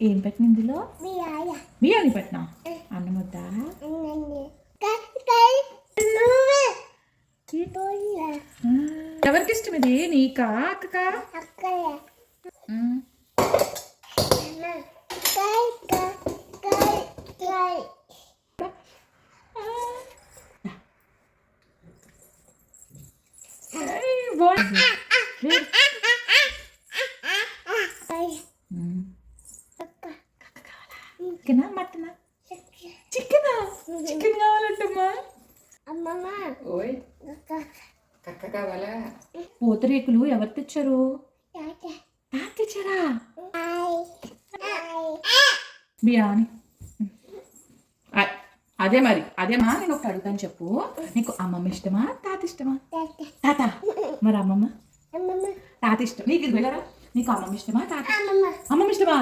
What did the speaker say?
ఏం పెట్టిన ఇందులో? బిర్యానీ పెట్టినా. అన్నం వద్దా? ఎవరికి ఇష్టం ఇది? నీకా అక్కకా? మ్మ్. ఏయ్, బాగుంది. మ్మ్. చికెనా మటనా? చికెనా? చికెన్ కావాలంటమ్మా. ఓయ్ కక్క కావాలా? పూతరేకులు ఎవరు తెచ్చారు? తాత తెచ్చారా? బిర్యానీ. అదే మరి అదేమా నేను ఒకటి అడుగుతాను చెప్పు. నీకు అమ్మమ్మ ఇష్టమా తాత ఇష్టమా? తాత. మరి అమ్మమ్మ? తాత ఇష్టం. నీకు ఇది వెళ్ళరా? నీకు అమ్మమ్మ ఇష్టమా తాత? అమ్మమ్మ ఇష్టమా?